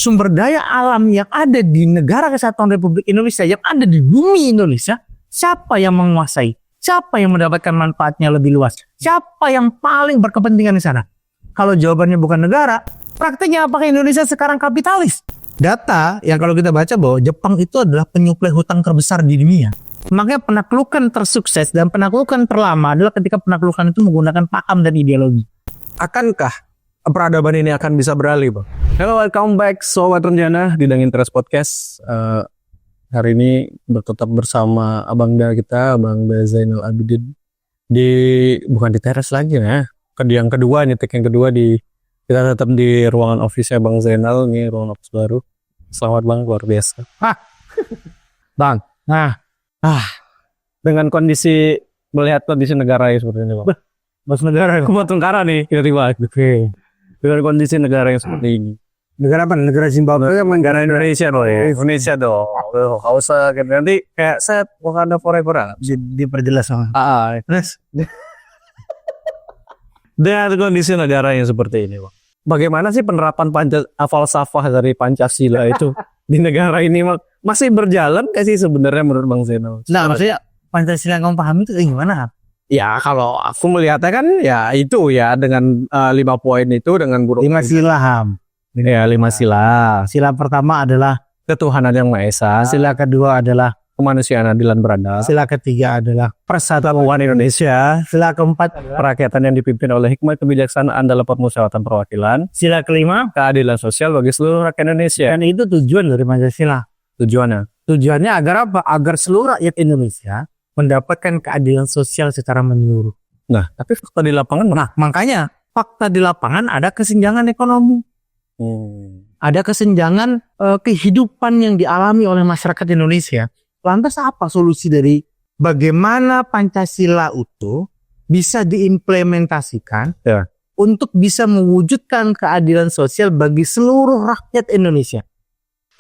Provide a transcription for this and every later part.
sumber daya alam yang ada di negara kesatuan Republik Indonesia, yang ada di bumi Indonesia, siapa yang menguasai? Siapa yang mendapatkan manfaatnya lebih luas? Siapa yang paling berkepentingan di sana? Kalau jawabannya bukan negara, prakteknya apakah Indonesia sekarang kapitalis? Data yang kalau kita baca bahwa Jepang itu adalah penyuplai hutang terbesar di dunia. Makanya penaklukan tersukses dan penaklukan terlama adalah ketika penaklukan itu menggunakan paham dan ideologi. Akankah peradaban ini akan bisa beralih, Bang? Hello, welcome back Sobat Rencana di Dang Interest Podcast. Hari ini tetap bersama Abang Da kita, Abang Da Zainal Abidin. Bukan di teras lagi ya. Yang kedua, take yang kedua kita tetap di ruangan office-nya Bang Zainal. Ini ruangan office baru. Selamat Bang, luar biasa. Bang, dengan melihat kondisi negara ini seperti ini, Bang. bos negara. Buat negara nih, tiba-tiba. Oke. Dengan kondisi negara yang seperti ini. Negara apa? Negara Zimbabwe? Negara Indonesia dong ya. Indonesia dong. Gak usah gitu. Nanti kayak set Wakanda Forever. Diperjelas sama. Terus. Dengan kondisi negara yang seperti ini, Bang. Bagaimana sih penerapan falsafah dari Pancasila itu di negara ini, Bang? Masih berjalan gak sih sebenarnya menurut Bang Zainal? Nah, maksudnya Pancasila yang kamu pahami itu gimana? Ya kalau aku melihatnya kan ya itu ya dengan 5 poin itu dengan buruk 5 sila HAM. Ya 5 sila. Sila pertama adalah ketuhanan yang Maha Esa. Sila kedua adalah kemanusiaan adil dan beradab. Sila ketiga adalah persatuan Indonesia. Sila keempat adalah rakyatan yang dipimpin oleh hikmat kebijaksanaan dalam permusyawaratan perwakilan. Sila kelima keadilan sosial bagi seluruh rakyat Indonesia. Dan itu tujuan dari Pancasila. Tujuannya agar apa? Agar seluruh rakyat Indonesia mendapatkan keadilan sosial secara menyeluruh. Nah, tapi fakta di lapangan, makanya fakta di lapangan ada kesenjangan ekonomi, ada kesenjangan kehidupan yang dialami oleh masyarakat Indonesia. Lantas apa solusi dari bagaimana Pancasila itu bisa diimplementasikan untuk bisa mewujudkan keadilan sosial bagi seluruh rakyat Indonesia?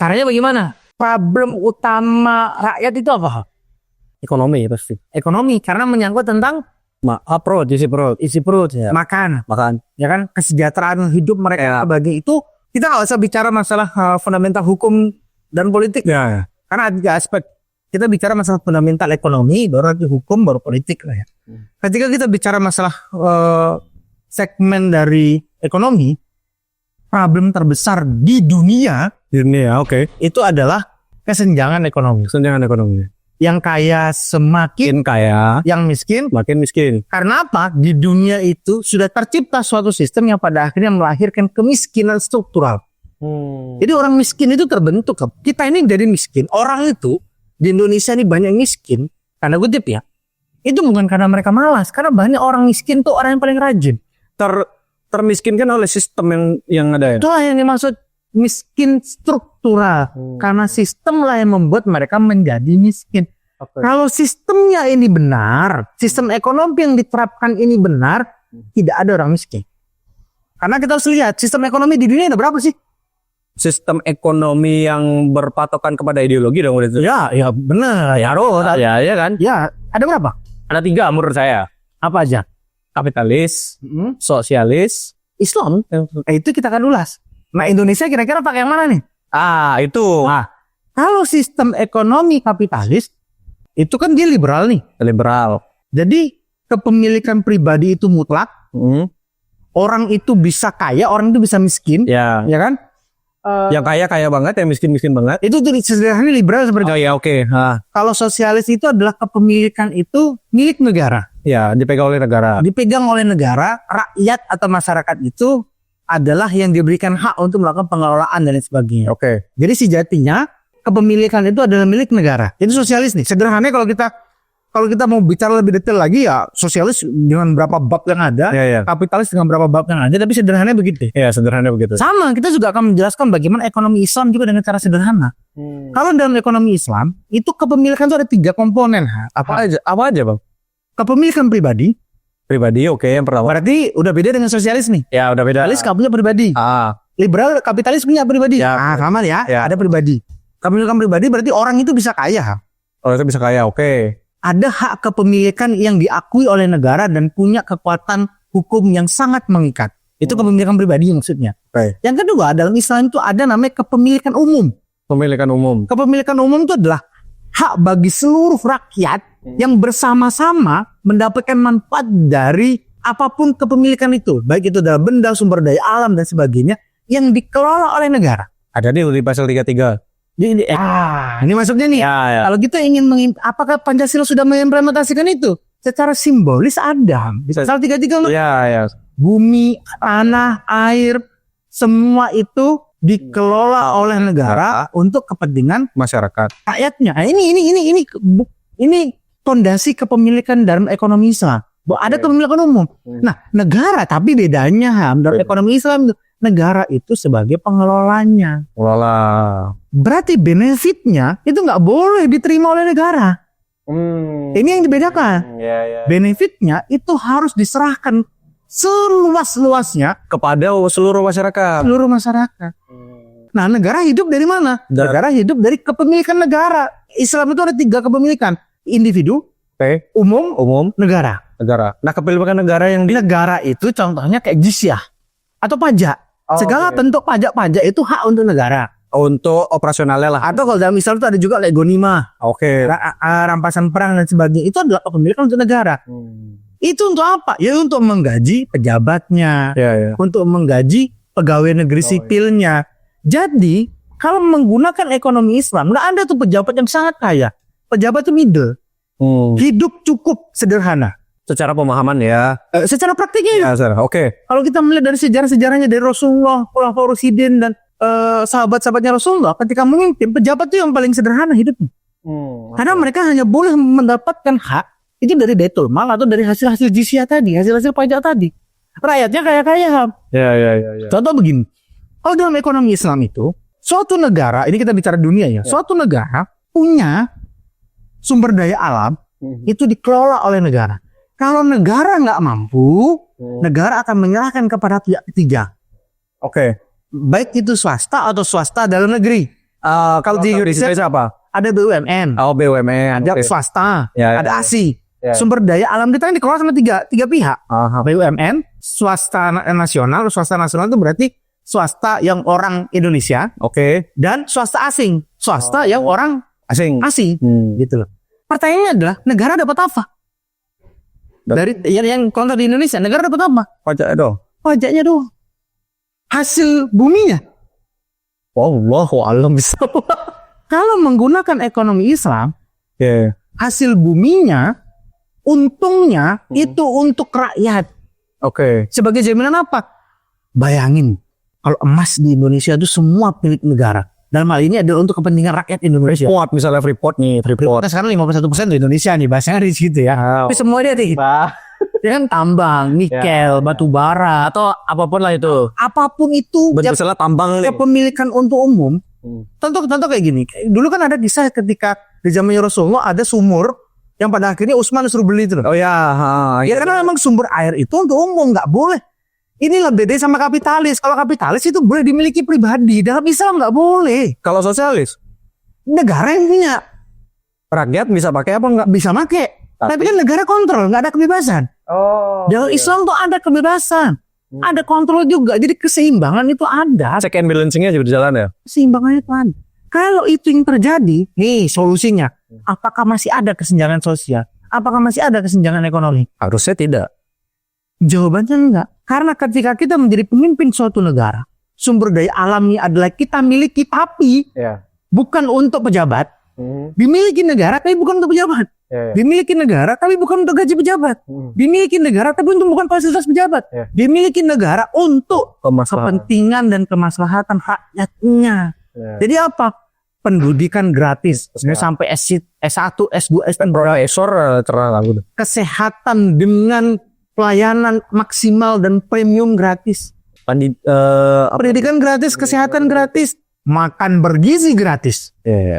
Caranya bagaimana? Problem utama rakyat itu apa? Ekonomi pasti. Ekonomi karena menyangkut tentang isi perut ya. Makan. Ya kan, kesejahteraan hidup mereka bagi itu kita nggak usah bicara masalah fundamental hukum dan politik ya. Karena ada aspek kita bicara masalah fundamental ekonomi, baru nanti hukum, baru politik lah ya. Ketika kita bicara masalah segmen dari ekonomi, problem terbesar di dunia, itu adalah kesenjangan ekonomi. Yang kaya semakin kaya, yang miskin makin miskin. Karena apa? Di dunia itu sudah tercipta suatu sistem yang pada akhirnya melahirkan kemiskinan struktural. Jadi orang miskin itu terbentuk. Kita ini dari miskin. Orang itu di Indonesia ini banyak miskin, karena kutip ya. Itu bukan karena mereka malas, karena banyak orang miskin tuh orang yang paling rajin. Termiskinkan oleh sistem yang ada ya. Itulah yang dimaksud miskin struktural. Karena sistem lah yang membuat mereka menjadi miskin. Kalau sistemnya ini benar, sistem ekonomi yang diterapkan ini benar, tidak ada orang miskin. Karena kita harus lihat sistem ekonomi di dunia ada berapa sih? Sistem ekonomi yang berpatokan kepada ideologi dong itu. Ya benar ya, ya kan? Ya, ada berapa? Ada 3 menurut saya. Apa aja? Kapitalis, sosialis, Islam. Itu kita akan ulas. Nah, Indonesia kira-kira pakai yang mana nih? Itu. Kalau sistem ekonomi kapitalis itu kan dia liberal nih. Liberal. Jadi kepemilikan pribadi itu mutlak. Orang itu bisa kaya, orang itu bisa miskin. Ya kan? Yang kaya banget, yang miskin banget. Itu sederhana liberal seperti itu. Oke. Kalau sosialis itu adalah kepemilikan itu milik negara. Ya, dipegang oleh negara. Rakyat atau masyarakat itu adalah yang diberikan hak untuk melakukan pengelolaan dan sebagainya. Jadi sejatinya kepemilikan itu adalah milik negara. Itu sosialis nih. Sederhananya kalau kita mau bicara lebih detail lagi ya, sosialis dengan berapa bab yang ada, kapitalis dengan berapa bab yang ada, tapi sederhananya begitu. Ya, sederhananya begitu. Sama, kita juga akan menjelaskan bagaimana ekonomi Islam juga dengan cara sederhana. Kalau dalam ekonomi Islam, itu kepemilikan itu ada 3 komponen. Apa aja, Bang? Kepemilikan pribadi, yang pertama. Berarti udah beda dengan sosialis nih. Ya, udah beda. Kapitalis punya pribadi. Liberal kapitalis punya pribadi. Sama ya. Ada pribadi. Kepemilikan pribadi berarti orang itu bisa kaya. Orang itu bisa kaya, Ada hak kepemilikan yang diakui oleh negara dan punya kekuatan hukum yang sangat mengikat. Itu kepemilikan pribadi maksudnya. Baik. Yang kedua, dalam Islam itu ada namanya kepemilikan umum. Pemilikan umum. Kepemilikan umum itu adalah hak bagi seluruh rakyat yang bersama-sama mendapatkan manfaat dari apapun kepemilikan itu. Baik itu dalam benda, sumber daya alam, dan sebagainya yang dikelola oleh negara. Ada di pasal 33. Ini maksudnya nih. Ya. Kalau kita ingin apakah Pancasila sudah mengimplementasikan itu? Secara simbolis ada. Di pasal 33 Ya. bumi, tanah, air, semua itu dikelola oleh negara untuk kepentingan Masyarakat. rakyatnya. Nah, ini fondasi kepemilikan dalam ekonomi Islam. Bahwa ada kepemilikan umum. Nah, negara, tapi bedanya dalam ekonomi Islam, negara itu sebagai pengelolanya. Kelola. Berarti benefitnya itu nggak boleh diterima oleh negara. Ini yang dibedakan. Ya. Benefitnya itu harus diserahkan seluas-luasnya Kepada seluruh masyarakat. seluruh masyarakat. Nah, negara hidup dari mana? Negara hidup dari kepemilikan negara. Islam itu ada 3 kepemilikan: individu, Oke. umum, negara. Negara. Nah, kepemilikan negara yang Di negara itu contohnya kayak jizyah atau pajak. Segala bentuk pajak-pajak itu hak untuk negara. untuk operasionalnya lah. Atau kalau dalam Islam itu ada juga legonima, Oke. rampasan perang dan sebagainya. Itu adalah kepemilikan untuk negara. Itu untuk apa? Ya untuk menggaji pejabatnya, Ya. untuk menggaji pegawai negeri sipilnya. Jadi kalau menggunakan ekonomi Islam, nggak ada tuh pejabat yang sangat kaya. Pejabat itu middle, hidup cukup sederhana. Secara pemahaman ya. Secara praktiknya, Ya, oke. kalau kita melihat dari sejarah-sejarahnya dari Rasulullah, Khulafaur Rasyidin, dan sahabat-sahabatnya Rasulullah, ketika memimpin, pejabat itu yang paling sederhana hidupnya. Karena mereka hanya boleh mendapatkan hak itu dari Baitul Mal atau dari hasil-hasil jizyah tadi, hasil-hasil pajak tadi. Rakyatnya kaya-kaya. Ya. Contoh begini, kalau dalam ekonomi Islam itu, suatu negara, ini kita bicara dunia ya, suatu negara punya sumber daya alam itu dikelola oleh negara. Kalau negara nggak mampu, negara akan menyerahkan kepada pihak ketiga. Oke. Baik itu swasta atau swasta dalam negeri. Kalau di Indonesia apa? ada BUMN, Oh, BUMN. ada Oke. swasta, Ya. ada ASI. Ya. Sumber daya alam kita ini dikelola sama tiga pihak. Aha. BUMN, swasta nasional. Swasta nasional itu berarti swasta yang orang Indonesia, Oke. dan swasta asing, swasta yang orang Asing. asing, gitu loh. Pertanyaannya adalah negara dapat apa? Dari yang kontrak di Indonesia, negara dapat apa? Pajak dong. Pajaknya doang. Hasil buminya. Wallahu alam bisa. Kalau menggunakan ekonomi Islam, Oke. hasil buminya, untungnya itu untuk rakyat. Oke. Sebagai jaminan apa? Bayangin, kalau emas di Indonesia itu semua milik negara. Dalam hal ini adalah untuk kepentingan rakyat Indonesia. Freeport misalnya Freeport nih, Freeport. Kita sekarang 51% di Indonesia nih, bahasanya di situ ya. Tapi semua dia nih. Ya kan tambang, nikel, batu bara, Atau apapun lah itu. apapun itu Bentuk salah tambang nih. kepemilikan untuk umum. Contoh kayak gini. Dulu kan ada kisah ketika di zamannya Rasulullah ada sumur yang pada akhirnya Utsman disuruh beli itu loh. Oh ya, Ya karena memang sumber air itu untuk umum, nggak boleh. Inilah beda sama kapitalis. Kalau kapitalis itu boleh dimiliki pribadi. Dalam Islam nggak boleh. Kalau sosialis, Negara yang punya rakyat bisa pakai apa enggak? bisa make. Tapi kan negara kontrol, nggak ada kebebasan. Oh. Dalam Islam tuh ada kebebasan. Ada kontrol juga. Jadi keseimbangan itu ada. Check and balancing-nya juga jalan ya. Keseimbangannya itu ada. Kalau itu yang terjadi, nih solusinya. Apakah masih ada kesenjangan sosial? Apakah masih ada kesenjangan ekonomi? Harusnya tidak. Jawabannya enggak. Karena ketika kita menjadi pemimpin suatu negara, sumber daya alamnya adalah kita miliki, tapi Ya. bukan untuk pejabat. Dimiliki negara tapi bukan untuk pejabat. Dimiliki negara tapi bukan untuk gaji pejabat. Dimiliki negara tapi untuk bukan fasilitas pejabat. Dimiliki negara untuk kepentingan dan kemaslahatan rakyatnya. Jadi apa? Pendidikan gratis. Sampai S1, S2, S3. Esor cerah aku. Kesehatan dengan pelayanan maksimal dan premium gratis. Pendidikan gratis, kesehatan gratis, makan bergizi gratis.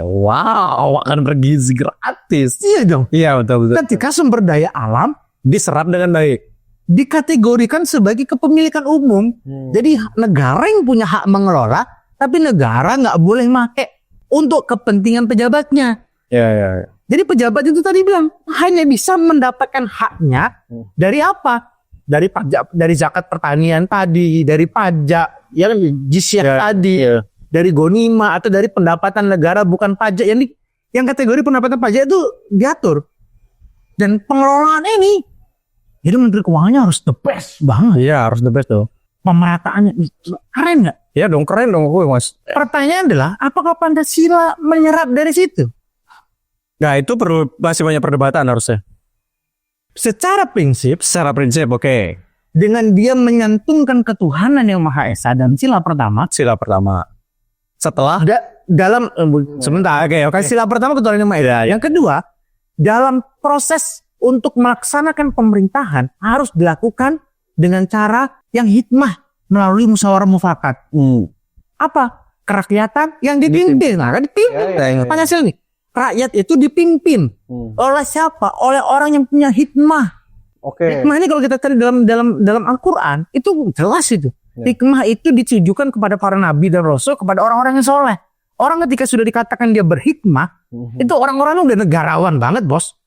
Wow, akan bergizi gratis. Iya dong. Iya, betul. Ketika sumber daya alam Diserap dengan baik. dikategorikan sebagai kepemilikan umum, jadi negara yang punya hak mengelola, tapi negara nggak boleh make untuk kepentingan pejabatnya. Ya. Jadi pejabat itu tadi bilang hanya bisa mendapatkan haknya dari apa? dari pajak, dari zakat pertanian tadi, dari pajak yang jizyah tadi, dari gonima atau dari pendapatan negara bukan pajak yang kategori pendapatan pajak itu diatur. Dan pengelolaan ini, jadi Menteri Keuangannya harus the best banget. Iya, harus the best tuh. Pemetaannya keren nggak? Iya dong, keren dong gue Mas. Pertanyaan adalah, apakah Pancasila menyerap dari situ? Nah, itu masih banyak perdebatan harusnya. Secara prinsip, Oke. dengan dia menyantumkan ketuhanan yang Maha Esa dan sila pertama. Setelah Dalam sebentar, oke. Sila pertama ketuhanan yang Maha Esa. Yang kedua, dalam proses untuk melaksanakan pemerintahan harus dilakukan dengan cara yang hikmah melalui musyawarah mufakat. Apa? Kerakyatan yang dipimpin. Nah, kan dipimpin. Pancasila nih. Rakyat itu dipimpin oleh siapa? Oleh orang yang punya hikmah. Oke. Hikmah ini kalau kita cari dalam Al-Quran itu jelas itu. Hikmah itu ditujukan kepada para nabi dan rasul, kepada orang-orang yang soleh. Orang ketika sudah dikatakan dia berhikmah, itu orang-orang udah negarawan banget, bos.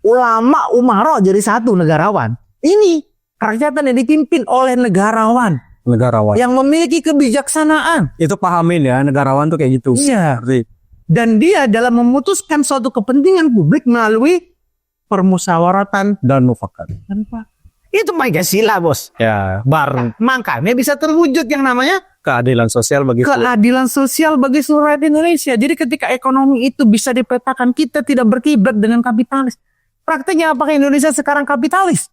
Ulama umaro jadi satu negarawan. Ini kerakyatan yang dipimpin oleh negarawan yang memiliki kebijaksanaan. Itu pahamin ya, negarawan tuh kayak gitu. Iya. Dan dia dalam memutuskan suatu kepentingan publik melalui permusyawaratan Dan mufakat. itu Pancasila, bos. Ya, Makanya bisa terwujud yang namanya keadilan sosial bagi keadilan sosial bagi seluruh rakyat Indonesia. Jadi ketika ekonomi itu bisa dipetakan, kita tidak berkiblat dengan kapitalis. Prakteknya apakah Indonesia sekarang kapitalis?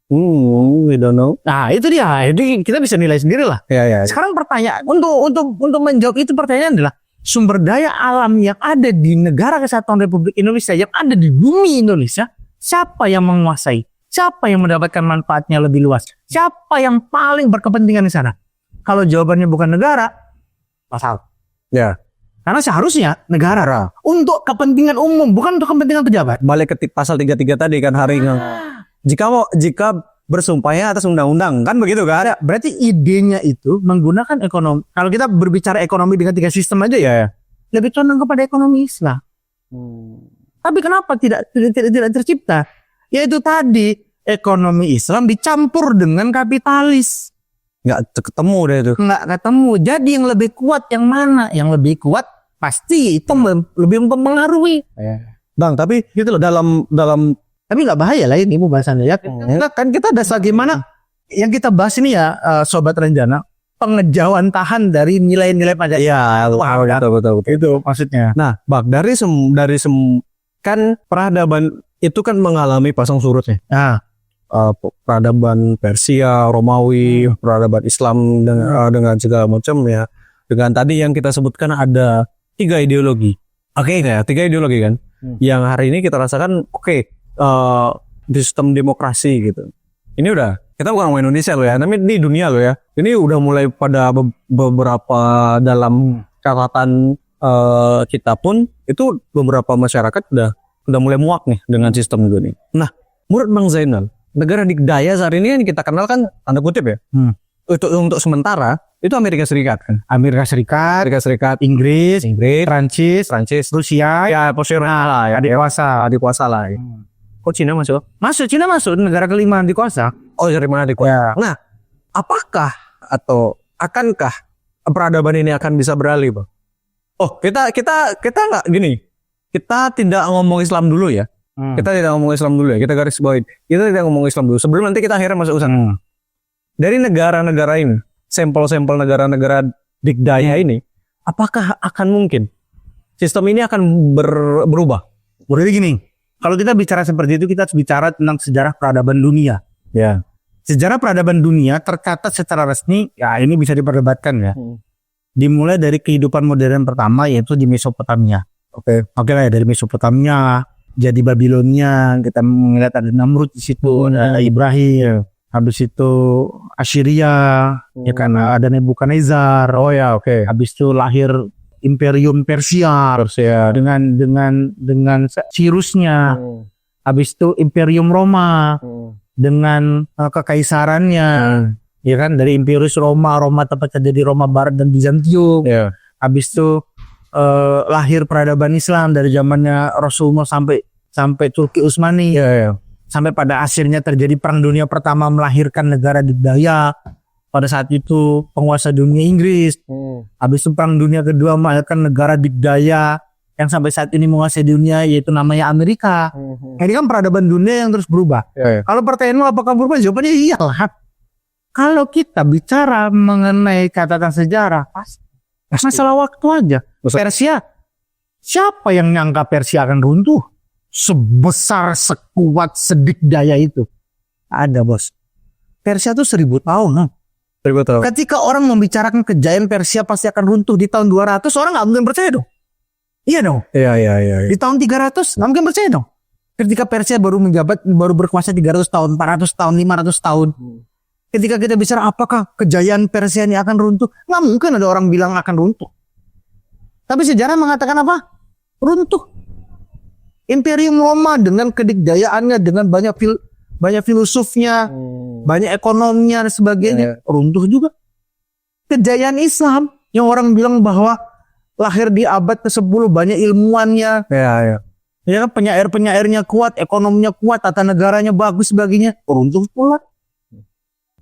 We don't know. Nah, itu dia. Jadi kita bisa nilai sendiri lah. Ya. Sekarang pertanyaan untuk menjawab itu, pertanyaan adalah sumber daya alam yang ada di negara kesatuan Republik Indonesia, yang ada di bumi Indonesia, siapa yang menguasai? Siapa yang mendapatkan manfaatnya lebih luas? Siapa yang paling berkepentingan di sana? Kalau jawabannya bukan negara, pasal. Ya. Karena seharusnya negara untuk kepentingan umum, bukan untuk kepentingan pejabat. Balik ke pasal 33 tadi kan, hari ini. Jika bersumpahnya atas undang-undang, kan begitu kan? Berarti idenya itu menggunakan ekonomi. Kalau kita berbicara ekonomi dengan 3 sistem aja ya, lebih condong kepada ekonomi Islam. Tapi kenapa tidak tercipta? Yaitu tadi ekonomi Islam dicampur dengan kapitalis. Nggak ketemu deh itu. Nggak ketemu. Jadi yang lebih kuat yang mana? Yang lebih kuat pasti itu lebih mempengaruhi. Bang, tapi gitu loh dalam Tapi nggak bahaya lah ini pembahasannya ya. Kan kita ada bagaimana yang kita bahas ini ya, Sobat Renjana, pengejauhan tahan dari nilai-nilai Pancasila. Iya, betul. Itu maksudnya. Nah, Bang, kan peradaban itu kan mengalami pasang surutnya. Nah, peradaban Persia, Romawi, peradaban Islam dengan segala macam ya. Dengan tadi yang kita sebutkan ada 3 ideologi. Oke, ya, 3 ideologi kan. Yang hari ini kita rasakan di sistem demokrasi gitu. Ini udah, kita bukan ngomong Indonesia loh ya, tapi di dunia loh ya. Ini udah mulai pada beberapa dalam catatan kita pun itu beberapa masyarakat udah mulai muak nih dengan sistem ini. Nah, menurut Bang Zainal, negara dikdaya saat ini yang kita kenal kan tanda kutip ya. Untuk sementara itu Amerika Serikat kan. Amerika Serikat, Inggris, Prancis, Rusia, ya posisinya lah ya, dikuasa lah. Kok Cina masuk? Cina masuk negara kelima dikuasa. Oh, dari mana dikuasa? Ya. Nah, apakah atau akankah peradaban ini akan bisa beralih, Bang? Oh, kita nggak gini. Kita tidak ngomong Islam dulu ya. Kita tidak ngomong Islam dulu ya. Kita garis bawain. Kita tidak ngomong Islam dulu. Sebelum nanti kita akhirnya masuk sana. Dari negara-negara ini, sampel-sampel negara-negara dikdaya ini, apakah akan mungkin sistem ini akan berubah? Berarti gini, kalau kita bicara seperti itu, kita harus bicara tentang sejarah peradaban dunia. Ya. Sejarah peradaban dunia tercatat secara resmi, ya ini bisa diperdebatkan ya. Dimulai dari kehidupan modern pertama, yaitu di Mesopotamia. Oke lah ya, dari Mesopotamia, jadi Babilonia, kita melihat ada Namrud di situ, ada Ibrahim, habis itu Assyria, ya kan ada Nebukadnezar. Oh ya, oke. Habis itu lahir Imperium Persia dengan Cyrusnya. Habis itu Imperium Roma dengan kekaisarannya. Ya kan, dari Imperius Roma tepatnya jadi Roma Barat dan Bizantium. Habis itu lahir peradaban Islam dari zamannya Rasulullah sampai Turki Utsmani. sampai pada akhirnya terjadi Perang Dunia Pertama melahirkan negara dikdaya. Pada saat itu penguasa dunia Inggris. Habis itu Perang Dunia Kedua melahirkan negara dikdaya yang sampai saat ini menguasai dunia, yaitu namanya Amerika. Ini kan peradaban dunia yang terus berubah. Kalau pertanyaanmu apakah berubah? Jawabannya iyalah. Kalau kita bicara mengenai catatan sejarah, pasti masalah waktu aja. Persia, siapa yang nyangka Persia akan runtuh sebesar, sekuat, sedikdaya itu? Ada, bos. Persia tuh 1000 tahun. Ketika orang membicarakan kejayaan Persia pasti akan runtuh di tahun 200, orang nggak mungkin percaya dong. Iya dong. Iya. Di tahun 300 nggak mungkin percaya dong. Ketika Persia baru berkuasa 300 tahun, 400 tahun, 500 tahun. Ketika kita bicara apakah kejayaan Persia ini akan runtuh, nggak mungkin ada orang bilang akan runtuh. Tapi sejarah mengatakan apa? Runtuh. Imperium Roma dengan kedikdayaannya, dengan banyak filosofnya, banyak ekonominya dan sebagainya, runtuh juga. Kejayaan Islam yang orang bilang bahwa lahir di abad ke-10, banyak ilmuannya. Ya kan, penyair-penyairnya kuat, ekonominya kuat, tata negaranya bagus sebagainya, runtuh pula.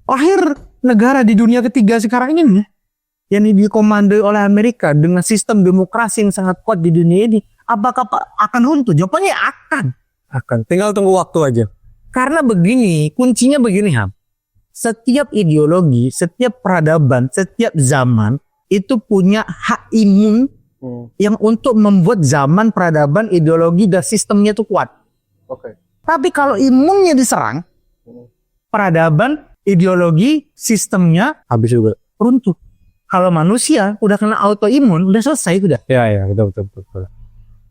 Lahir negara di dunia ketiga sekarang ini yang dikomandoi oleh Amerika dengan sistem demokrasi yang sangat kuat di dunia ini, apakah akan runtuh? Jawabannya akan. Tinggal tunggu waktu aja. Karena begini, kuncinya begini, Ham. Setiap ideologi, setiap peradaban, setiap zaman itu punya hak imun yang untuk membuat zaman, peradaban, ideologi dan sistemnya itu kuat. Tapi kalau imunnya diserang, peradaban, ideologi, sistemnya Habis juga. runtuh. Kalau manusia udah kena autoimun, udah selesai udah. Ya, betul.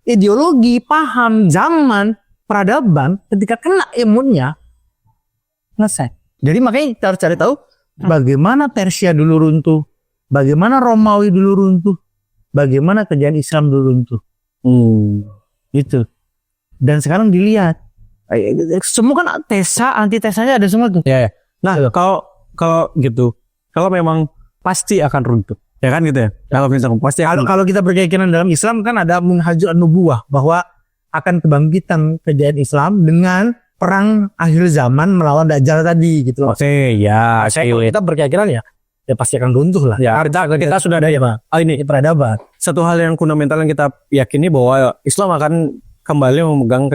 Ideologi, paham, zaman, peradaban ketika kena imunnya selesai. Jadi makanya kita harus cari tahu bagaimana Persia dulu runtuh, bagaimana Romawi dulu runtuh, bagaimana kejayaan Islam dulu runtuh. Gitu. Dan sekarang dilihat semua kan antitesanya ada semua tuh. Ya. Nah, kalau gitu, kalau memang pasti akan runtuh, ya kan gitu ya. Kalau misalnya pasti kalau kita berkeyakinan dalam Islam kan ada munhajul an-nubuwah bahwa akan kebangkitan kejayaan Islam dengan perang akhir zaman melawan Dajjal tadi gitu loh. ya. Kita berkeyakinan ya pasti akan runtuh lah. Ya, kita sudah ada ya, Pak. Ini peradaban. Satu hal yang fundamental yang kita yakini bahwa Islam akan kembali memegang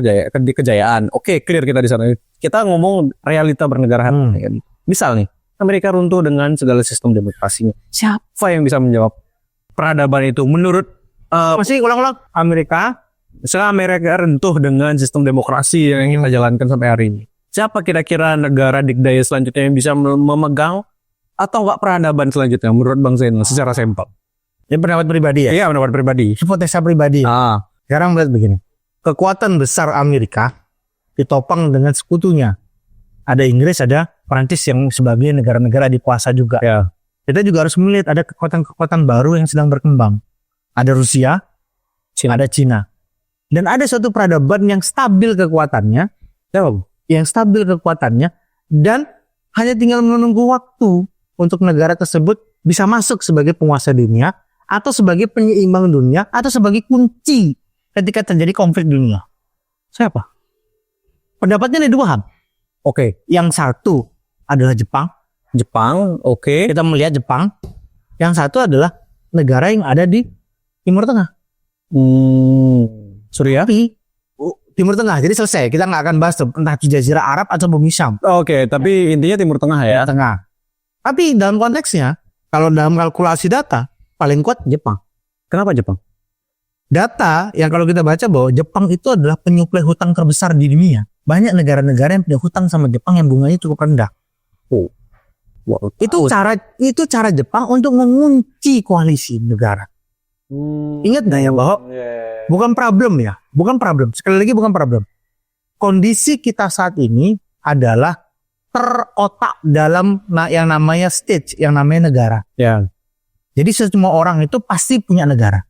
kejayaan. Oke, clear kita di sana. Kita ngomong realita bernegara. Misal nih, Amerika runtuh dengan segala sistem demokrasinya. Siapa yang bisa menjawab peradaban itu menurut masih ulang-ulang Amerika? Misalnya Amerika runtuh dengan sistem demokrasi yang kita jalankan sampai hari ini. Siapa kira-kira negara dikdaya selanjutnya yang bisa memegang atau enggak peradaban selanjutnya menurut Bang Zainal secara sampel? Ini pendapat pribadi ya? Iya, pendapat pribadi. Hipotesa pribadi. Sekarang lihat begini. Kekuatan besar Amerika ditopang dengan sekutunya. Ada Inggris, ada Prancis yang sebagai negara-negara dikuasa juga. Ya. Kita juga harus melihat ada kekuatan-kekuatan baru yang sedang berkembang. Ada Rusia, ada Cina. Dan ada suatu peradaban yang stabil kekuatannya, dan hanya tinggal menunggu waktu untuk negara tersebut bisa masuk sebagai penguasa dunia, atau sebagai penyeimbang dunia, atau sebagai kunci ketika terjadi konflik dunia. Siapa? Pendapatnya ada dua, Ham. Yang satu adalah Jepang. Kita melihat Jepang. Yang satu adalah negara yang ada di Timur Tengah. Suriah? Timur Tengah. Jadi selesai. Kita nggak akan bahas entah itu Jazirah Arab atau Bumi Syam. Tapi intinya Timur Tengah ya. Tengah. Tapi dalam konteksnya, kalau dalam kalkulasi data, paling kuat Jepang. Kenapa Jepang? Data yang kalau kita baca bahwa Jepang itu adalah penyuplai hutang terbesar di dunia. Banyak negara-negara yang punya hutang sama Jepang yang bunganya cukup rendah. Itu cara Jepang untuk mengunci koalisi negara. Ingat nggak ya bahwa bukan problem. Sekali lagi bukan problem. Kondisi kita saat ini adalah terotak dalam yang namanya stage, yang namanya negara. Ya. Jadi semua orang itu pasti punya negara.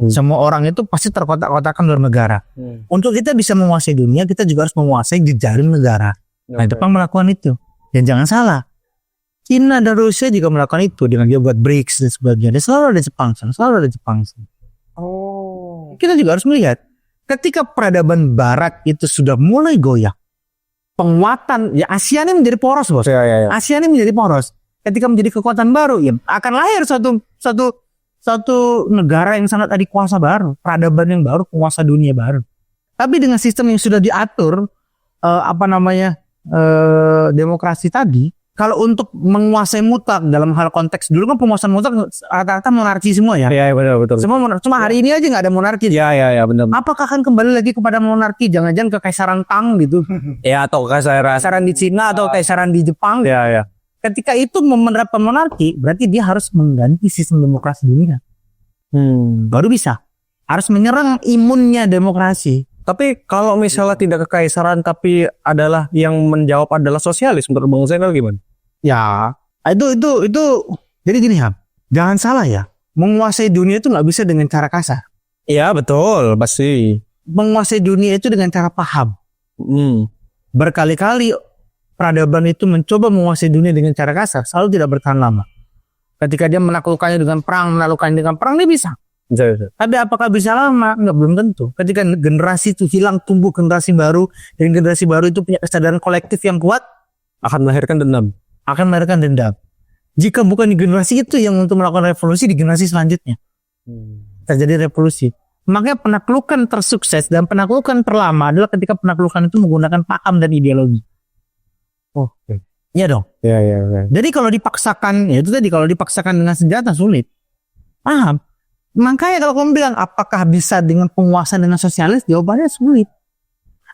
Semua orang itu pasti terkotak-kotakan dalam negara. Untuk kita bisa menguasai dunia, kita juga harus menguasai jejaring negara. Nah, Jepang melakukan itu. Dan jangan salah, Cina dan Rusia juga melakukan itu dengan dia buat BRICS dan sebagainya. Dan selalu ada Jepang. Kita juga harus melihat ketika peradaban Barat itu sudah mulai goyah, penguatan, ya ASEAN ini menjadi poros, bos. Ya. ASEAN ini menjadi poros. Ketika menjadi kekuatan baru, ya akan lahir satu negara yang sangat adikuasa baru, peradaban yang baru, penguasa dunia baru. Tapi dengan sistem yang sudah diatur, demokrasi tadi, kalau untuk menguasai mutlak dalam hal konteks dulu kan penguasaan mutlak rata-rata monarki semua ya. Iya betul. Semua cuma hari ini aja nggak ada monarki. Iya benar. Apakah akan kembali lagi kepada monarki? Jangan-jangan kekaisaran Tang gitu. Ya atau kekaisaran Kekaisaran di Cina atau kekaisaran di Jepang. Ya. Ketika itu menerapkan monarki, berarti dia harus mengganti sistem demokrasi dunia. Baru bisa. Harus menyerang imunnya demokrasi. Tapi kalau misalnya tidak kekaisaran tapi adalah yang menjawab adalah sosialis, menurut Bang Zainal gimana? Ya, itu. Jadi gini Ham, jangan salah ya. Menguasai dunia itu nggak bisa dengan cara kasar. Iya betul, pasti. Menguasai dunia itu dengan cara paham. Berkali-kali peradaban itu mencoba menguasai dunia dengan cara kasar, selalu tidak bertahan lama. Ketika dia menaklukkannya dengan perang, dia bisa. Tapi apakah bisa lama? Enggak, belum tentu. Ketika generasi itu hilang, tumbuh generasi baru, dan generasi baru itu punya kesadaran kolektif yang kuat, Akan melahirkan dendam. Jika bukan di generasi itu yang untuk melakukan revolusi, di generasi selanjutnya terjadi revolusi. Makanya penaklukan tersukses dan penaklukan terlama adalah ketika penaklukan itu menggunakan paham dan ideologi. Oke. Iya dong. Iya. Jadi kalau dipaksakan, ya itu tadi, kalau dipaksakan dengan senjata sulit. Paham? Makanya kalau kamu bilang apakah bisa dengan penguasa dengan sosialis, jawabannya sulit.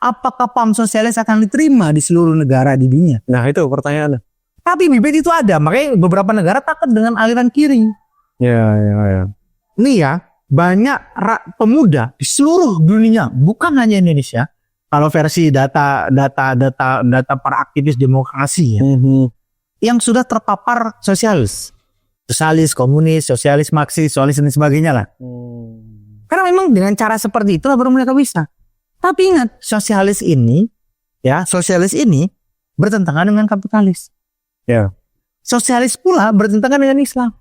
Apakah paham sosialis akan diterima di seluruh negara di dunia? Nah itu pertanyaannya. Tapi bibit itu ada, makanya beberapa negara takut dengan aliran kiri. Ya. Ini ya, banyak pemuda di seluruh dunia, bukan hanya Indonesia. Kalau versi data para aktivis demokrasi ya, yang sudah terpapar sosialis, komunis, sosialis, marxis, sosialis dan sebagainya lah. Karena memang dengan cara seperti itulah baru mereka bisa. Tapi ingat, sosialis ini bertentangan dengan kapitalis. Ya. Sosialis pula bertentangan dengan Islam.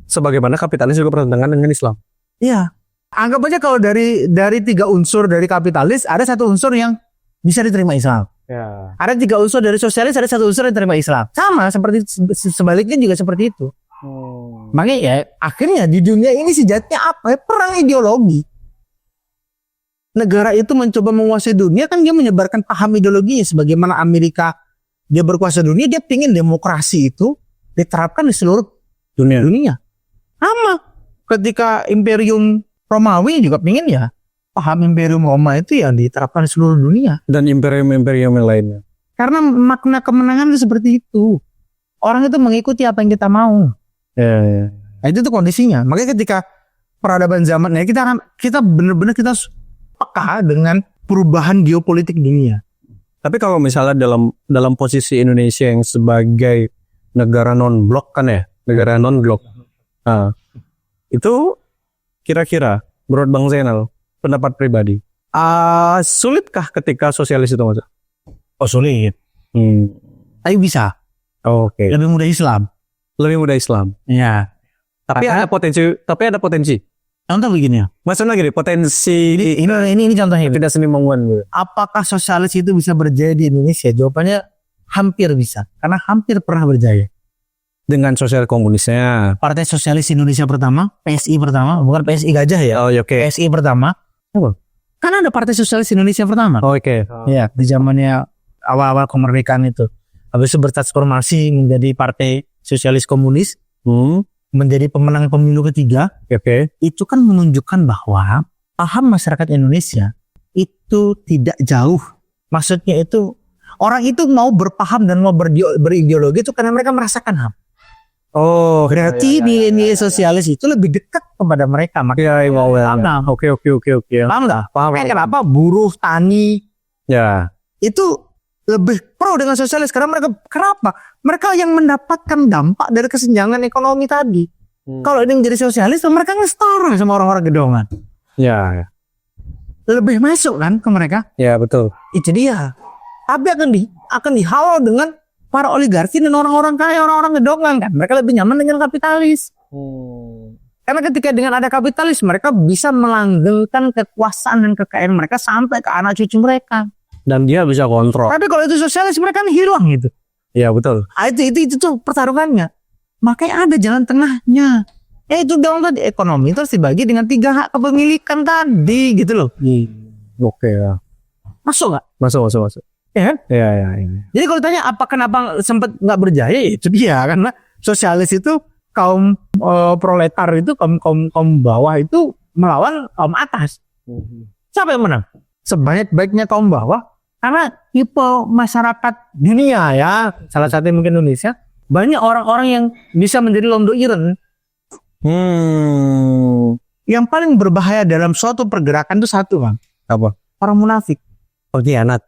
Sebagaimana kapitalis juga bertentangan dengan Islam. Iya. Anggap aja kalau dari 3 unsur dari kapitalis, ada 1 unsur yang bisa diterima Islam. Ya. Ada 3 unsur dari sosialis, ada 1 unsur yang diterima Islam. Sama seperti sebaliknya juga seperti itu. Makanya ya akhirnya di dunia ini sejatinya apa? Perang ideologi. Negara itu mencoba menguasai dunia, kan dia menyebarkan paham ideologinya. Sebagaimana Amerika dia berkuasa dunia, dia pingin demokrasi itu diterapkan di seluruh dunia. Sama ketika Imperium Romawi juga pingin ya paham Imperium Roma itu yang diterapkan di seluruh dunia. Dan imperium-imperium yang lainnya. Karena makna kemenangan itu seperti itu. Orang itu mengikuti apa yang kita mau. Ya. Nah, itu tuh kondisinya. Makanya ketika peradaban zaman ini kita benar-benar peka dengan perubahan geopolitik dunia. Tapi kalau misalnya dalam posisi Indonesia yang sebagai negara non-blok kan ya, negara non-blok. Nah, itu kira-kira menurut Bang Zainal, pendapat pribadi, sulitkah ketika sosialis itu masuk? Oh sulit. Tapi bisa. Oke. Lebih mudah Islam. Ya. Tapi ada potensi. Contoh begini ya. Maksudnya gini, potensi ini contohnya. tidak seni bangunan gitu. Apakah sosialis itu bisa berjaya di Indonesia? Jawabannya hampir bisa. Karena hampir pernah berjaya. Dengan sosial komunisnya. Partai Sosialis Indonesia pertama, PSI pertama, bukan PSI Gajah ya. Oh, oke. PSI pertama. Kan ada Partai Sosialis Indonesia pertama. Oke. Ya, di zamannya awal-awal kemerdekaan itu. Habis itu bertransformasi menjadi Partai Sosialis Komunis. Menjadi pemenang pemilu ketiga. Oke. Itu kan menunjukkan bahwa paham masyarakat Indonesia itu tidak jauh. Maksudnya itu orang itu mau berpaham dan mau berideologi itu karena mereka merasakan HAM. Oh, berarti nilai sosialis itu lebih dekat kepada mereka. Makanya Oke. Paham nggak? Paham. Kenapa buruh, tani, ya itu lebih pro dengan sosialis karena kenapa? Mereka yang mendapatkan dampak dari kesenjangan ekonomi tadi. Kalau ini menjadi sosialis, mereka nge-store sama orang-orang gedongan. Ya. Lebih masuk kan ke mereka? Ya betul. Itu dia. Tapi akan dihalau dengan para oligarki dan orang-orang kaya, orang-orang gedongan kan. Mereka lebih nyaman dengan kapitalis. Karena ketika dengan ada kapitalis, mereka bisa melanggengkan kekuasaan dan kekayaan mereka sampai ke anak cucu mereka. Dan dia bisa kontrol. Tapi kalau itu sosialis mereka kan hilang gitu. Iya betul. Itu tuh pertarungannya. Makanya ada jalan tengahnya. Itu bilang tadi ekonomi terus dibagi dengan 3 hak kepemilikan tadi gitu loh. Oke ya. Masuk nggak? Masuk. Ya kan? Iya. Jadi kalau tanya kenapa sempat nggak berjaya, ya itu dia karena sosialis itu kaum proletar itu kaum bawah itu melawan kaum atas. Siapa yang menang? Sebanyak-baiknya kaum bawah karena tipe masyarakat dunia ya, salah satunya mungkin Indonesia, banyak orang-orang yang bisa menjadi londo iren. Yang paling berbahaya dalam suatu pergerakan itu satu, Bang. Apa? Orang munafik. Pengkhianat.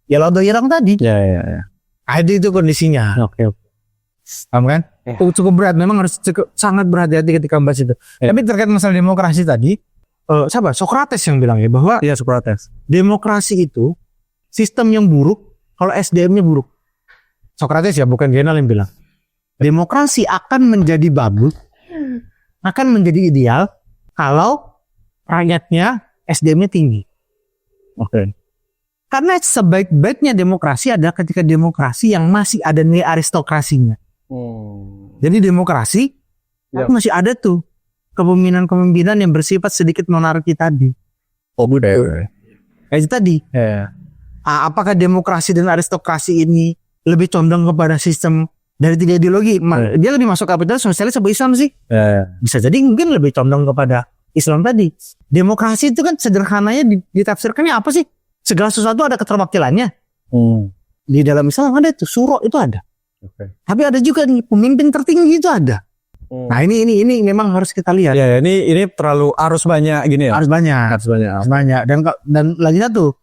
Ya londo ireng tadi. Ya. Itu kondisinya. Oke. Paham kan? Ya. Cukup berat, memang harus sangat berhati-hati ketika membahas itu. Ya. Tapi terkait masalah demokrasi tadi, siapa? Sokrates yang bilang ya bahwa Iya, Sokrates. demokrasi itu sistem yang buruk kalau SDM-nya buruk. Sokrates ya, bukan Genal yang bilang. Demokrasi akan menjadi bagus, akan menjadi ideal kalau rakyatnya SDM-nya tinggi. Oke. Karena sebaik-baiknya demokrasi adalah ketika demokrasi yang masih ada nilai aristokrasinya. Jadi demokrasi masih ada tuh kepemimpinan yang bersifat sedikit monarki tadi. Oh, budaya. Kayak tadi. Ya. Apakah demokrasi dan aristokrasi ini lebih condong kepada sistem dari 3 ideologi? Dia lebih masuk kapitalis, sosialis, atau Islam sih? Ya. Bisa jadi mungkin lebih condong kepada Islam tadi. Demokrasi itu kan sederhananya ditafsirkannya apa sih? Segala sesuatu ada keterwakilannya. Di dalam Islam ada itu, suro itu ada. Oke. Tapi ada juga nih pemimpin tertinggi itu ada. Nah ini memang harus kita lihat. Ya, ini terlalu harus banyak gini ya. Harus banyak. Harus banyak. Dan lagi satu,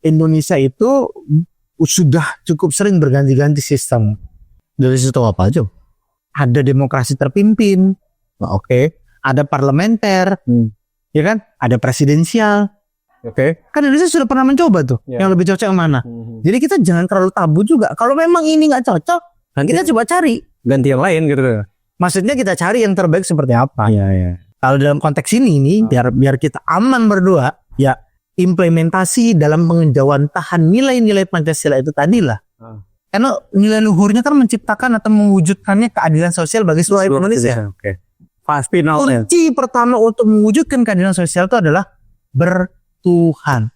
Indonesia itu sudah cukup sering berganti-ganti sistem. Dari sistem apa aja? Ada demokrasi terpimpin. Oke. Ada parlementer. Ya kan? Ada presidensial. Oke. Kan Indonesia sudah pernah mencoba tuh. Ya. Yang lebih cocok yang mana? Jadi kita jangan terlalu tabu juga. Kalau memang ini nggak cocok, kita coba cari. Ganti yang lain gitu. Maksudnya kita cari yang terbaik seperti apa. Iya. Kalau dalam konteks ini nih, biar kita aman berdua, ya implementasi dalam pengejawantahan nilai-nilai Pancasila itu tadilah. Karena nilai luhurnya kan menciptakan atau mewujudkannya keadilan sosial bagi seluruh Indonesia. Oke. Pas finalnya. Kunci pertama untuk mewujudkan keadilan sosial itu adalah bertuhan.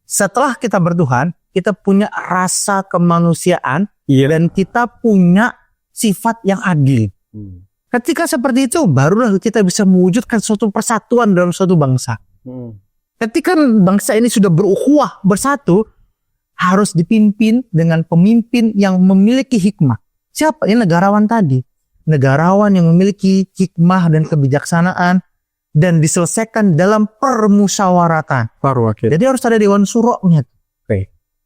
Setelah kita bertuhan, kita punya rasa kemanusiaan dan kita punya sifat yang adil. Ketika seperti itu, barulah kita bisa mewujudkan suatu persatuan dalam suatu bangsa. Ketika bangsa ini sudah berukhuwah, bersatu, harus dipimpin dengan pemimpin yang memiliki hikmah. Siapa? Ini negarawan tadi. Negarawan yang memiliki hikmah dan kebijaksanaan dan diselesaikan dalam permusyawaratan. Jadi harus ada dewan syuro-nya.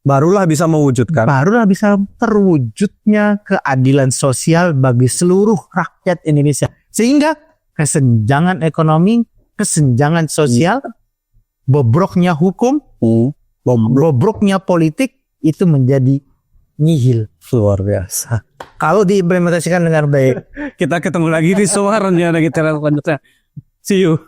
Barulah bisa mewujudkan. Barulah bisa terwujudnya keadilan sosial bagi seluruh rakyat Indonesia. Sehingga kesenjangan ekonomi, kesenjangan sosial, bobroknya hukum, bobroknya politik itu menjadi nihil. Luar biasa. Kalau diimplementasikan dengan baik. Kita ketemu lagi di Suara Rencana kita selanjutnya. See you.